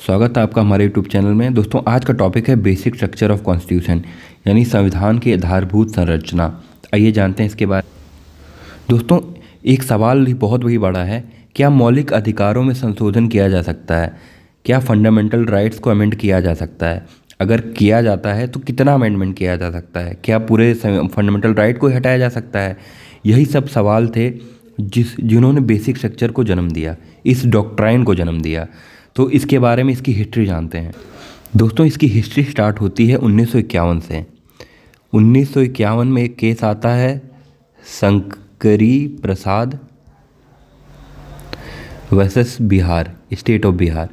स्वागत है आपका हमारे यूट्यूब चैनल में। दोस्तों आज का टॉपिक है बेसिक स्ट्रक्चर ऑफ कॉन्स्टिट्यूशन, यानी संविधान की आधारभूत संरचना। आइए जानते हैं इसके बारे में। दोस्तों एक सवाल बहुत ही बड़ा है, क्या मौलिक अधिकारों में संशोधन किया जा सकता है? क्या फंडामेंटल राइट्स को अमेंड किया जा सकता है? अगर किया जाता है तो कितना अमेंडमेंट किया जा सकता है? क्या पूरे फंडामेंटल राइट को हटाया जा सकता है? यही सब सवाल थे जिन्होंने बेसिक स्ट्रक्चर को जन्म दिया, इस डॉक्ट्राइन को जन्म दिया। तो इसके बारे में इसकी हिस्ट्री जानते हैं। दोस्तों इसकी हिस्ट्री स्टार्ट होती है 1951 से। 1951 में एक केस आता है Shankari Prasad versus Bihar, state of Bihar.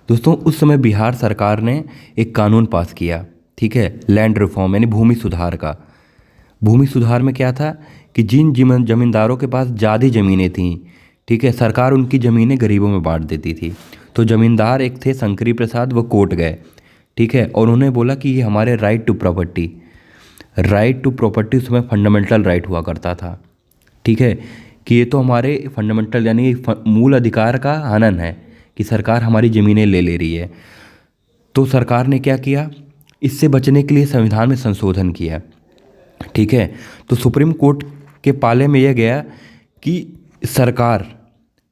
दोस्तों उस समय बिहार सरकार ने एक कानून पास किया, ठीक है, लैंड रिफॉर्म यानी भूमि सुधार का। भूमि सुधार में क्या था कि जिन जमींदारों के पास ज़्यादा ज़मीनें थीं, ठीक है, सरकार उनकी ज़मीनें गरीबों में बांट देती थी। तो ज़मींदार एक थे शंकरी प्रसाद, वो कोर्ट गए, ठीक है, और उन्होंने बोला कि ये हमारे राइट टू प्रॉपर्टी उसमें फंडामेंटल राइट हुआ करता था, ठीक है, कि ये तो हमारे फंडामेंटल यानी मूल अधिकार का हनन है कि सरकार हमारी ज़मीनें ले रही है। तो सरकार ने क्या किया, इससे बचने के लिए संविधान में संशोधन किया, ठीक है। तो सुप्रीम कोर्ट के पाले में यह गया कि सरकार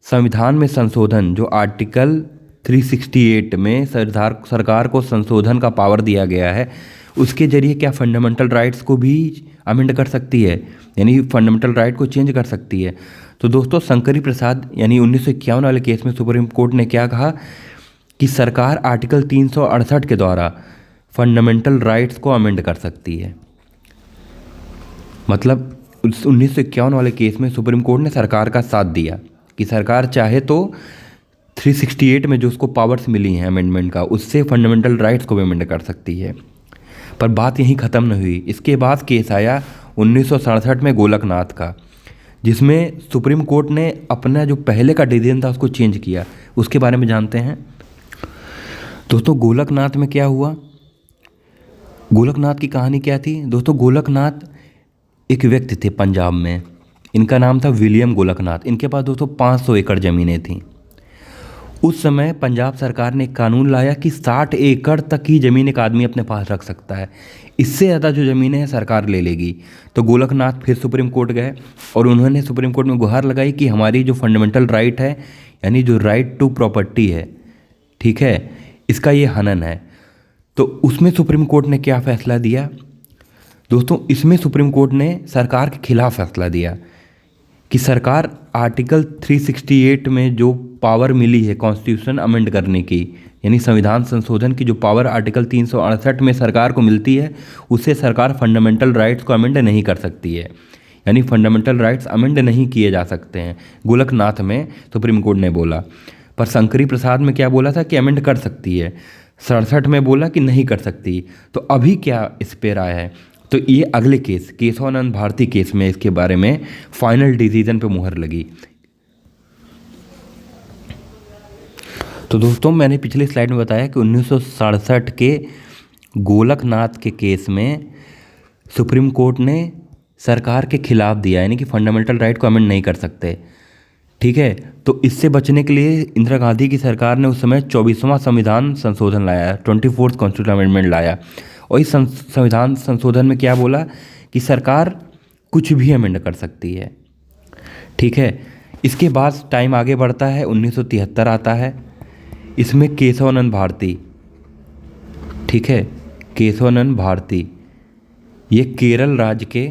संविधान में संशोधन, जो आर्टिकल 368 में सरकार को संशोधन का पावर दिया गया है, उसके जरिए क्या फंडामेंटल राइट्स को भी अमेंड कर सकती है, यानी फंडामेंटल राइट को चेंज कर सकती है। तो दोस्तों शंकरी प्रसाद यानी 1951 वाले केस में सुप्रीम कोर्ट ने क्या कहा कि सरकार आर्टिकल 368 के द्वारा फंडामेंटल राइट्स को अमेंड कर सकती है। मतलब 1951 वाले केस में सुप्रीम कोर्ट ने सरकार का साथ दिया कि सरकार चाहे तो 368 में जो उसको पावर्स मिली हैं अमेंडमेंट का, उससे फंडामेंटल राइट्स को भी अमेंड कर सकती है। पर बात यहीं ख़त्म नहीं हुई। इसके बाद केस आया 1967 में गोलकनाथ का, जिसमें सुप्रीम कोर्ट ने अपना जो पहले का डिसीजन था उसको चेंज किया। उसके बारे में जानते हैं। दोस्तों गोलकनाथ में क्या हुआ, गोलकनाथ की कहानी क्या थी? दोस्तों गोलकनाथ एक व्यक्ति थे पंजाब में, इनका नाम था विलियम गोलकनाथ। इनके पास दोस्तों 500 एकड़ ज़मीनें थीं। उस समय पंजाब सरकार ने एक कानून लाया कि 60 एकड़ तक की ज़मीन एक आदमी अपने पास रख सकता है, इससे ज़्यादा जो ज़मीनें हैं सरकार ले लेगी। तो गोलकनाथ फिर सुप्रीम कोर्ट गए और उन्होंने सुप्रीम कोर्ट में गुहार लगाई कि हमारी जो फंडामेंटल राइट है, यानी जो राइट टू प्रॉपर्टी है, ठीक है, इसका ये हनन है। तो उसमें सुप्रीम कोर्ट ने क्या फ़ैसला दिया? दोस्तों इसमें सुप्रीम कोर्ट ने सरकार के खिलाफ फैसला दिया कि सरकार आर्टिकल 368 में जो पावर मिली है कॉन्स्टिट्यूशन अमेंड करने की, यानी संविधान संशोधन की जो पावर आर्टिकल 368 में सरकार को मिलती है, उससे सरकार फंडामेंटल राइट्स को अमेंड नहीं कर सकती है, यानी फंडामेंटल राइट्स अमेंड नहीं किए जा सकते हैं। गोलकनाथ में सुप्रीम कोर्ट ने बोला, पर शंकरी प्रसाद में क्या बोला था कि अमेंड कर सकती है। 67 में बोला कि नहीं कर सकती। तो अभी क्या इस पे राय है? तो ये अगले केस केशवानंद भारती केस में इसके बारे में फाइनल डिसीजन पे मुहर लगी। तो दोस्तों मैंने पिछले स्लाइड में बताया कि 1967 के गोलकनाथ के केस में सुप्रीम कोर्ट ने सरकार के खिलाफ दिया, यानी कि फंडामेंटल राइट को अमेंड नहीं कर सकते, ठीक है। तो इससे बचने के लिए इंदिरा गांधी की सरकार ने उस समय 24वां संविधान संशोधन लाया, 24th कॉन्स्टिट्यूशन अमेंडमेंट लाया। और इस संविधान संशोधन में क्या बोला कि सरकार कुछ भी अमेंड कर सकती है, ठीक है। इसके बाद टाइम आगे बढ़ता है, 1973 आता है। इसमें केशवानंद भारती, ठीक है, केशवानंद भारती, ये केरल राज्य के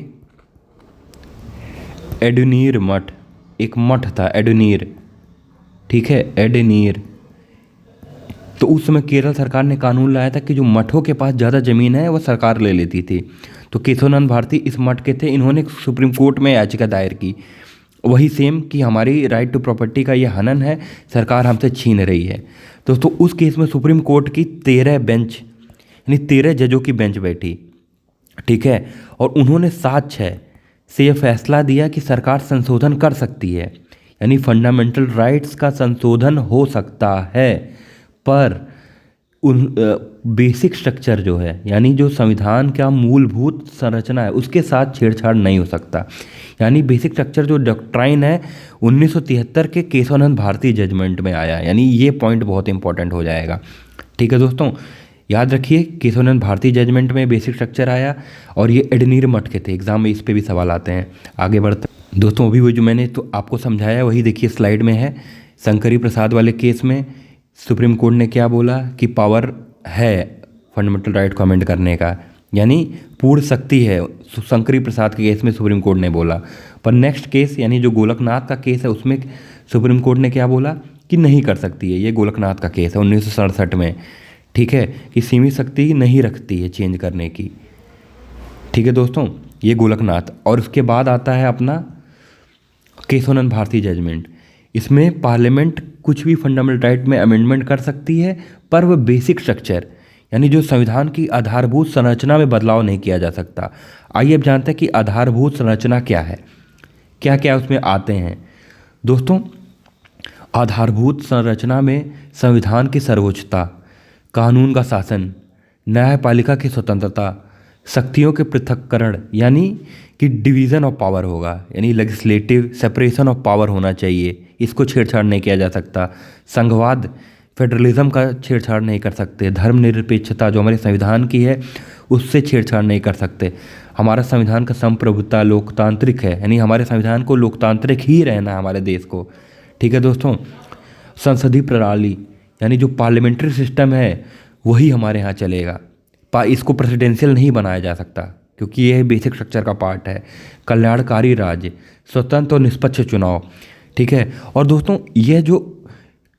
एडनीर मठ, एक मठ था एडनीर, ठीक है, एडनीर। तो उस समय केरल सरकार ने कानून लाया था कि जो मठों के पास ज़्यादा ज़मीन है वो सरकार ले लेती थी। तो केशवानंद भारती इस मठ के थे, इन्होंने सुप्रीम कोर्ट में याचिका दायर की, वही सेम कि हमारी राइट टू प्रॉपर्टी का ये हनन है, सरकार हमसे छीन रही है। दोस्तों उस केस में सुप्रीम कोर्ट की 13 बेंच यानी 13 जजों की बेंच बैठी, ठीक है, और उन्होंने 7-6 से यह फैसला दिया कि सरकार संशोधन कर सकती है, यानी फंडामेंटल राइट्स का संशोधन हो सकता है, पर उन बेसिक स्ट्रक्चर जो है, यानी जो संविधान का मूलभूत संरचना है, उसके साथ छेड़छाड़ नहीं हो सकता। यानी बेसिक स्ट्रक्चर जो डॉक्ट्राइन है 1973 के केशवानंद भारती जजमेंट में आया, यानी ये पॉइंट बहुत इंपॉर्टेंट हो जाएगा। ठीक है दोस्तों, याद रखिए केशवानंद भारती जजमेंट में बेसिक स्ट्रक्चर आया और ये एडनीर मठ के थे, एग्जाम में इस पे भी सवाल आते हैं। आगे बढ़ते दोस्तों, अभी वो जो मैंने तो आपको समझाया वही देखिए स्लाइड में है। शंकरी प्रसाद वाले केस में सुप्रीम कोर्ट ने क्या बोला कि पावर है फंडामेंटल राइट को अमेंड करने का, यानी पूर्ण शक्ति है। शंकरी प्रसाद के केस में सुप्रीम कोर्ट ने बोला। पर नेक्स्ट केस यानी जो गोलकनाथ का केस है उसमें सुप्रीम कोर्ट ने क्या बोला कि नहीं कर सकती है। ये गोलकनाथ का केस है 1967 में, ठीक है, कि सीमित शक्ति नहीं रखती है चेंज करने की। ठीक है दोस्तों, ये गोलकनाथ। और उसके बाद आता है अपना केशवानंद भारती जजमेंट। इसमें पार्लियामेंट कुछ भी फंडामेंटल राइट में अमेंडमेंट कर सकती है, पर वह बेसिक स्ट्रक्चर यानी जो संविधान की आधारभूत संरचना में बदलाव नहीं किया जा सकता। आइए अब जानते हैं कि आधारभूत संरचना क्या है, क्या क्या उसमें आते हैं। दोस्तों, आधारभूत संरचना में संविधान की सर्वोच्चता, कानून का शासन, न्यायपालिका की स्वतंत्रता, शक्तियों के पृथक्करण यानी कि डिवीज़न ऑफ पावर होगा, यानी लेजिस्लेटिव सेपरेशन ऑफ पावर होना चाहिए, इसको छेड़छाड़ नहीं किया जा सकता। संघवाद, फेडरलिज्म का छेड़छाड़ नहीं कर सकते। धर्मनिरपेक्षता जो हमारे संविधान की है उससे छेड़छाड़ नहीं कर सकते। हमारा संविधान का संप्रभुता लोकतांत्रिक है, यानी हमारे संविधान को लोकतांत्रिक ही रहना है हमारे देश को। ठीक है दोस्तों, संसदीय प्रणाली यानी जो पार्लियामेंट्री सिस्टम है वही हमारे यहाँ चलेगा। इसको प्रेसिडेंशियल नहीं बनाया जा सकता क्योंकि यह बेसिक स्ट्रक्चर का पार्ट है। कल्याणकारी राज्य, स्वतंत्र और निष्पक्ष चुनाव, ठीक है। और दोस्तों, यह जो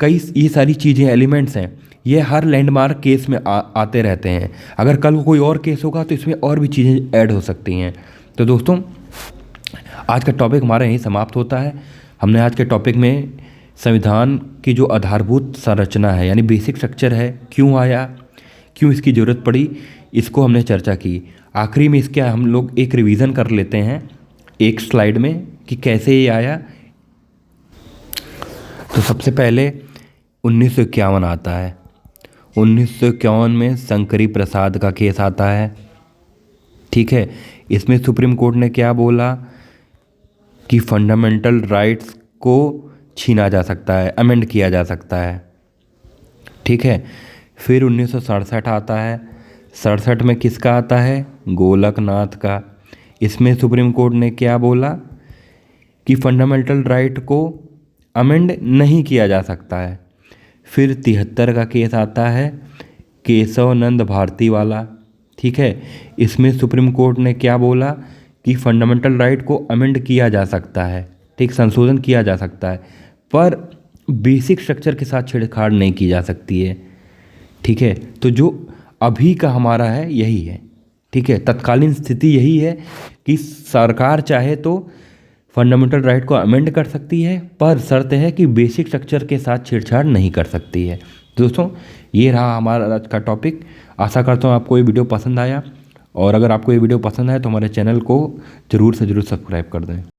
ये सारी चीज़ें एलिमेंट्स हैं ये हर लैंडमार्क केस में आते रहते हैं। अगर कल को कोई और केस होगा तो इसमें और भी चीज़ें ऐड हो सकती हैं। तो दोस्तों, आज का टॉपिक हमारा यहीं समाप्त होता है। हमने आज के टॉपिक में संविधान की जो आधारभूत संरचना है यानी बेसिक स्ट्रक्चर है, क्यों आया, क्यों इसकी ज़रूरत पड़ी, इसको हमने चर्चा की। आखिरी में इसके हम लोग एक रिवीजन कर लेते हैं एक स्लाइड में कि कैसे ये आया। तो सबसे पहले 1951 आता है। 1951 में शंकरी प्रसाद का केस आता है, ठीक है। इसमें सुप्रीम कोर्ट ने क्या बोला कि फंडामेंटल राइट्स को छीना जा सकता है, अमेंड किया जा सकता है, ठीक है। फिर 1967 आता है। 67 में किसका आता है, गोलकनाथ का। इसमें सुप्रीम कोर्ट ने क्या बोला कि फंडामेंटल राइट को अमेंड नहीं किया जा सकता है। फिर 73 का केस आता है, केशवानंद भारती वाला, ठीक है। इसमें सुप्रीम कोर्ट ने क्या बोला कि फंडामेंटल राइट को अमेंड किया जा सकता है, ठीक, संशोधन किया जा सकता है, पर बेसिक स्ट्रक्चर के साथ छेड़छाड़ नहीं की जा सकती है, ठीक है। तो जो अभी का हमारा है यही है, ठीक है। तत्कालीन स्थिति यही है कि सरकार चाहे तो फंडामेंटल राइट को अमेंड कर सकती है, पर शर्त है कि बेसिक स्ट्रक्चर के साथ छेड़छाड़ नहीं कर सकती है। दोस्तों, ये रहा हमारा आज का टॉपिक। आशा करता हूँ आपको ये वीडियो पसंद आया, और अगर आपको ये वीडियो पसंद आया तो हमारे चैनल को ज़रूर से ज़रूर सब्सक्राइब कर दें।